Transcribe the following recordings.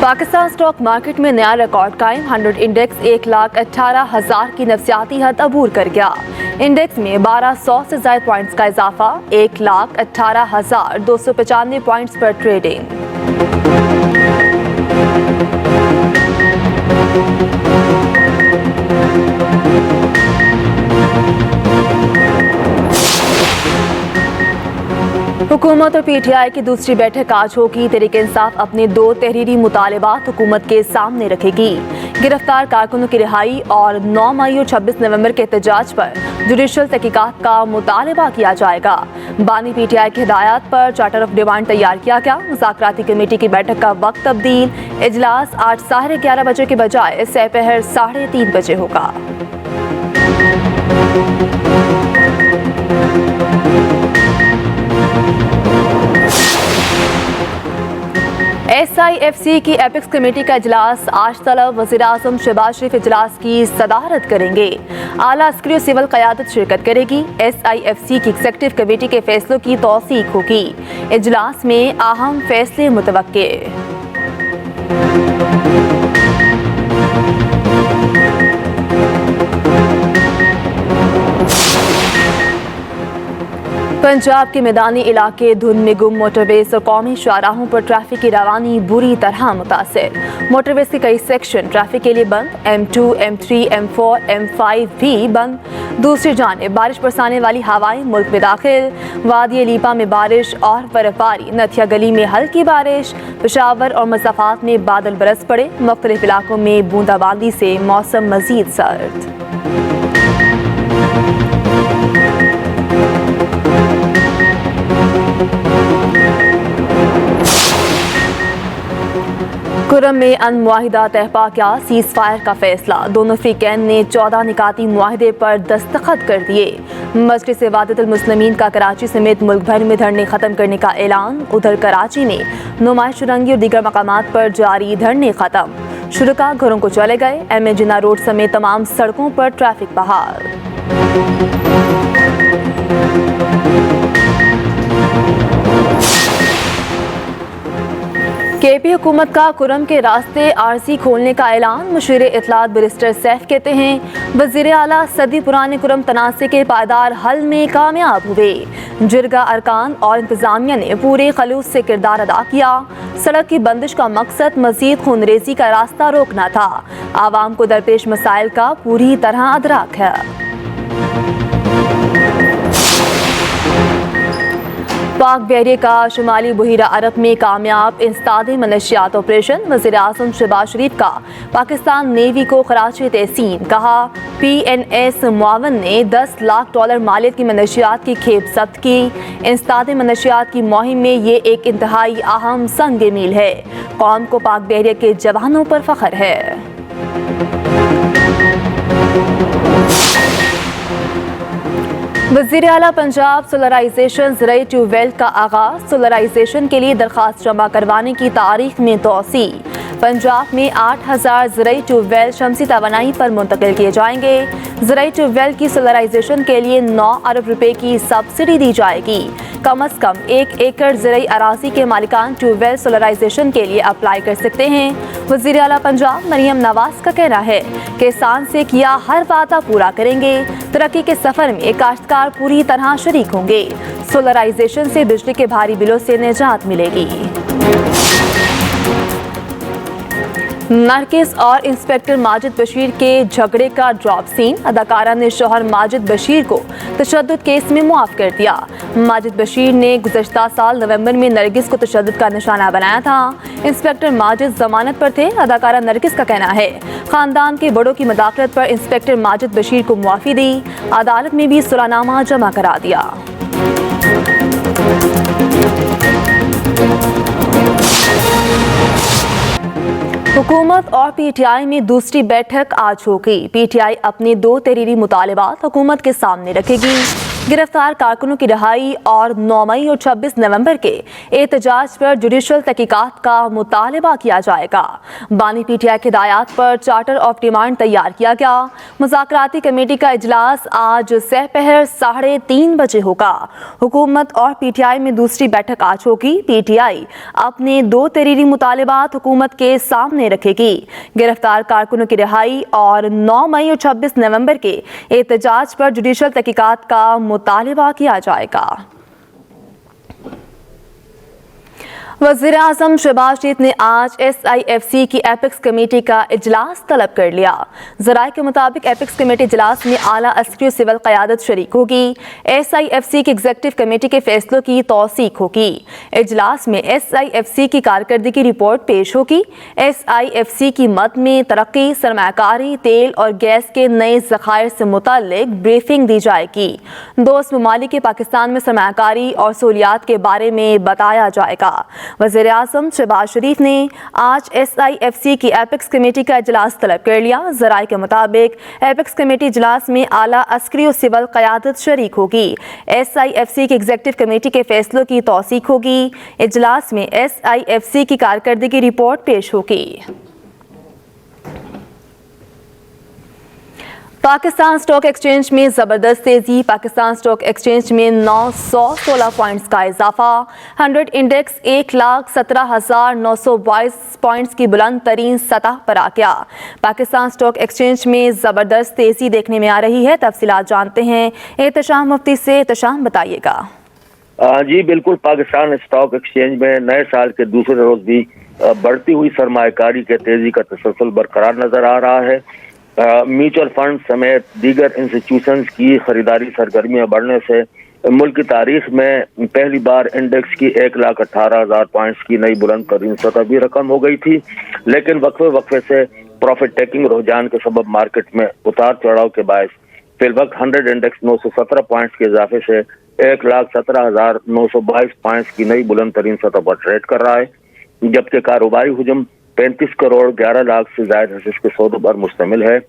Pakistan stock market में नया record कायम। 100 इंडेक्स 1,18,000 की नफसियाती हद अबूर कर गया। इंडेक्स में 1200 से ज्यादा पॉइंट्स का इजाफा, 1,18,295 पॉइंट्स पर ट्रेडिंग। हुकूमत और पीटीआई की दूसरी बैठक आज होगी। तहरीक-ए-इंसाफ अपने 2 तहरीरी मुतालबात हुकूमत के सामने रखेगी। गिरफ्तार कारकुनों की रिहाई और 9 मई और 26 नवंबर के एहतजाज पर जुडिशल तहकीकात का मुतालबा किया जाएगा। बानी पीटीआई की हिदायत पर चार्टर ऑफ डिमांड तैयार किया गया। मुज़ाकराती कमेटी की बैठक का वक्त तब्दील, इजलास आज 11:30 बजे के बजाय सपहर 3:30 बजे होगा। SIFC की एपिक्स कमेटी का इजलास आज तलब वज़ीर-ए-आज़म शहबाज शरीफ इजलास की सदारत करेंगे। आला अस्करी और सिविल क़यादत शिरकत करेगी। SIFC की एग्जीक्यूटिव कमेटी के फैसलों की तौसीक होगी। इजलास में अहम फैसले मुतवक्के। पंजाब के मैदानी इलाके धुंध में गुम, मोटरवेज और कौमी शाहराहों पर ट्रैफिक की रवानी बुरी तरह मुतासिर। मोटरवेज के कई सेक्शन ट्रैफिक के लिए बंद, M2, M3, M4, M5 भी बंद। दूसरी जानिब बारिश बरसाने वाली हवाएं मुल्क में दाखिल। वादी लीपा में बारिश और बर्फबारी, नथिया गली में हल्की बारिश, पेशावर और मज़ाफ़ात में बादल बरस पड़े। मुख्तलिफ इलाकों में बूंदाबांदी से मौसम मज़ीद सर्द। कुरम में अन-मुआहिदा तहपा क्या, सीज़ फायर का फैसला। दोनों फ़रीक़ैन ने 14 निकाती मुआहिदे पर दस्तखत कर दिए। मजलिस वहादतुल मुस्लिमीन का कराची समेत मुल्क भर में धरने ख़त्म करने का ऐलान। उधर कराची में नुमाइश रंगी और दीगर मकामात पर जारी धरने ख़त्म। शुरका घरों को चले गए। MA जिन्ना रोड समेत तमाम सड़कों पर ट्रैफिक बहाल। KP हुकूमत का कुरम के रास्ते आरसी खोलने का ऐलान। मुशीर इत्तलात बैरिस्टर सैफ कहते हैं वज़ीर आला सदी पुराने कुरम तनाज़े के पायदार हल में कामयाब हुए। जिरगा अरकान और इंतजामिया ने पूरे खलूस से किरदार अदा किया। सड़क की बंदिश का मकसद मज़ीद खूनरेज़ी का रास्ता रोकना था। आवाम को दरपेश मसाइल का पूरी तरह अदराक है। पाक बहरिए का शुमाली बहिरा अरब में कामयाब इंसदाद मनशियात ऑपरेशन। वज़ीर-ए-आज़म शहबाज शरीफ का पाकिस्तान नेवी को खराज तहसीन। कहा PNS मुआवन ने $10 लाख मालियत की मनशियात की खेप जब्त की। इंसदाद मनशियात की मुहिम में ये एक इंतहाई अहम संग मील है। कौम को पाक बहरिए के जवानों पर फख्र है। वज़ीर आला पंजाब सोलराइजेशन ज़राई ट्यूबवेल का आगाज़। सोलराइजेशन के लिए दरख्वास्त जमा करवाने की तारीख में तोसी। पंजाब में 8,000 ज़राई ट्यूबवेल शमसी तवानाई पर मुंतकिल किए जाएंगे। ज़राई ट्यूबवेल की सोलराइजेशन के लिए 9 अरब रुपए की सब्सिडी दी जाएगी। कम अज़ कम 1 एकड़ ज़राई अराज़ी के मालिकान ट्यूबवेल सोलराइजेशन के लिए अप्लाई कर सकते हैं। वज़ीर आला पंजाब मरियम नवाज का कहना है किसान से किया हर वादा पूरा करेंगे। तरक्की के सफ़र में काश्तकार पूरी तरह शरीक होंगे। सोलराइजेशन से बिजली के भारी बिलों से निजात मिलेगी। नरगिस और इंस्पेक्टर माजिद बशीर के झगड़े का ड्रॉप सीन। अदाकारा ने शौहर माजिद बशीर को तशद्दुद केस में मुआफ कर दिया। माजिद बशीर ने गुज़श्ता साल नवंबर में नरगिस को तशद्दुद का निशाना बनाया था। इंस्पेक्टर माजिद जमानत पर थे। अदाकारा नरगिस का कहना है खानदान के बड़ों की मदाखलत पर इंस्पेक्टर माजिद बशीर को मुआफ़ी दी। अदालत में भी सुलहनामा जमा करा दिया। हुकूमत और PTI में दूसरी बैठक आज होगी। PTI अपने 2 तहरीरी मुतालबात हुकूमत के सामने रखेगी। गिरफ्तार कारकुनों की रिहाई और 9 मई और 26 नवंबर के एहतजाज पर जुडिशल तहकीकात का मुतालबा किया जाएगा। बानी पीटीआई की हिदायत पर चार्टर ऑफ डिमांड तैयार किया गया। मुज़ाकराती कमेटी का इजलास आज सहपहर 3:30 बजे होगा। हुकूमत और पीटीआई में दूसरी बैठक आज होगी। पीटीआई अपने 2 तहरीरी मुतालबात हुकूमत के सामने रखेगी। गिरफ्तार कारकुनों की रिहाई और 9 मई और 26 नवंबर के एहतजाज पर जुडिशल तहकीकात का मुतालबा किया जाएगा। वज़ीर-ए-आज़म शहबाज शरीफ ने आज SIFC की एपिक्स कमेटी का इजलास तलब कर लिया। ज़राए के मुताबिक एपिक्स कमेटी इजलास में आला अस्करी सिविल क़यादत शरीक होगी। SIFC की एग्जीक्यूटिव कमेटी के फैसलों की तौसीक होगी। इजलास में SIFC की कारकर्दगी रिपोर्ट पेश होगी। SIFC की मद में तरक्की, सरमायाकारी, तेल और गैस के नए ज़खायर से मुतल्लिक ब्रीफिंग दी जाएगी। दोस्त ममालिक के पाकिस्तान में सरमायाकारी और सहूलियात के बारे में बताया जाएगा। वज़ीर-ए-आज़म शहबाज शरीफ ने आज SIFC की एपिक्स कमेटी का इजलास तलब कर लिया। ज़राए के मुताबिक एपिक्स कमेटी इजलास में आला अस्करी और सिविल क़यादत शरीक होगी। SIFC की एग्जीक्यूटिव कमेटी के फैसलों की तौसीक होगी। इजलास में SIFC की कारकर्दगी रिपोर्ट पेश होगी। पाकिस्तान स्टॉक एक्सचेंज में ज़बरदस्त तेज़ी। पाकिस्तान स्टॉक एक्सचेंज में 916 पॉइंट्स का इजाफा। 100 इंडेक्स 1,17,922 पॉइंट्स की बुलंद तरीन सतह पर आ गया। पाकिस्तान स्टॉक एक्सचेंज में ज़बरदस्त तेज़ी देखने में आ रही है। तफसीलात जानते हैं एहतशाम मुफ्ती से। एहतशाम, बताइएगा। जी बिल्कुल, पाकिस्तान स्टॉक एक्सचेंज में नए साल के दूसरे रोज भी बढ़ती हुई सरमायाकारी के तेजी का तसलसल बरकरार नजर आ रहा है। म्यूचुअल फंड समेत दीगर इंस्टीट्यूशंस की खरीदारी सरगर्मियां बढ़ने से मुल्क की तारीख में पहली बार इंडेक्स की 1,18,000 पॉइंट्स की नई बुलंद तरीन सतह भी रकम हो गई थी। लेकिन वक्फे से प्रॉफिट टेकिंग रुझान के सबब मार्केट में उतार चढ़ाव के बायस फिलवक्त 100 इंडेक्स 917 पॉइंट्स के इजाफे से 1,17,922 पॉइंट्स की नई बुलंद तरीन सतह पर ट्रेड कर रहा है, जबकि कारोबारी हुजम 35 करोड़ 11 लाख से ज्यादा हिस्से के सौदों पर मुश्तमिल है।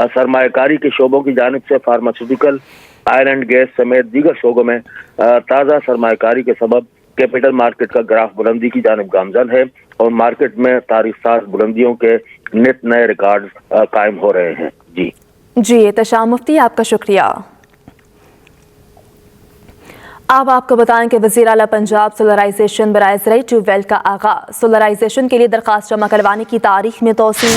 सरमायाकारी के शोबों की जानिब से फार्मास्यूटिकल, आयल एंड गैस समेत दीगर शोबों में ताज़ा सरमायाकारी के सबब कैपिटल मार्केट का ग्राफ बुलंदी की जानिब गामजन है और मार्केट में तारीख़ बुलंदियों के नित नए रिकॉर्ड कायम हो रहे हैं। जी एहतशाम मुफ्ती, आपका शुक्रिया। अब आपको बताएं कि वज़ीर आला पंजाब सोलराइजेशन बराए ज़राई ट्यूबवेल का आगाज़। सोलराइजेशन के लिए दरख्वास्त जमा करवाने की तारीख में तोसी।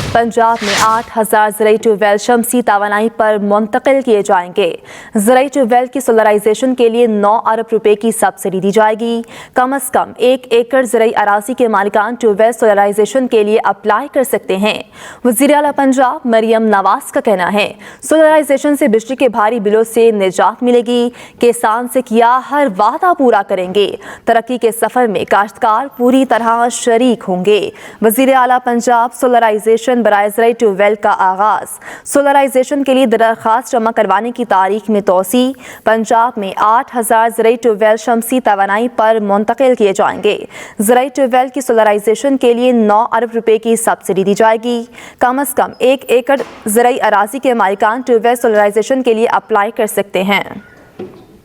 पंजाब में 8,000 ज़राई ट्यूबवेल शमसी तवानाई पर मुंतकिल किए जाएंगे। ज़राई ट्यूबवेल की सोलराइजेशन के लिए 9 अरब रुपए की सब्सिडी दी जाएगी। कम अज़ कम 1 एकड़ ज़राई अराज़ी के मालिकान ट्यूबवेल सोलराइजेशन के लिए अप्लाई कर सकते हैं। वज़ीर आला पंजाब मरियम नवाज का कहना है, सोलराइजेशन से बिजली के भारी बिलों से निजात मिलेगी। किसान से किया हर वादा पूरा करेंगे। तरक्की के सफर में काश्तकार पूरी तरह शरीक होंगे। वज़ीर आला पंजाब सोलराइजेशन बराए ज़राई ट्यूबवेल का आगाज़। सोलराइजेशन के लिए दरख्वास्त जमा करवाने की तारीख में तोसी। पंजाब में 8,000 ज़राई ट्यूबवेल शमसी तवानाई पर मुंतकिल किए जाएंगे। ज़राई ट्यूबवेल की सोलराइजेशन के लिए 9 अरब रुपए की सब्सिडी दी जाएगी। कम अज़ कम 1 एकड़ ज़राई अराज़ी के मालिकान ट्यूबवेल सोलराइजेशन के लिए अप्लाई कर सकते हैं।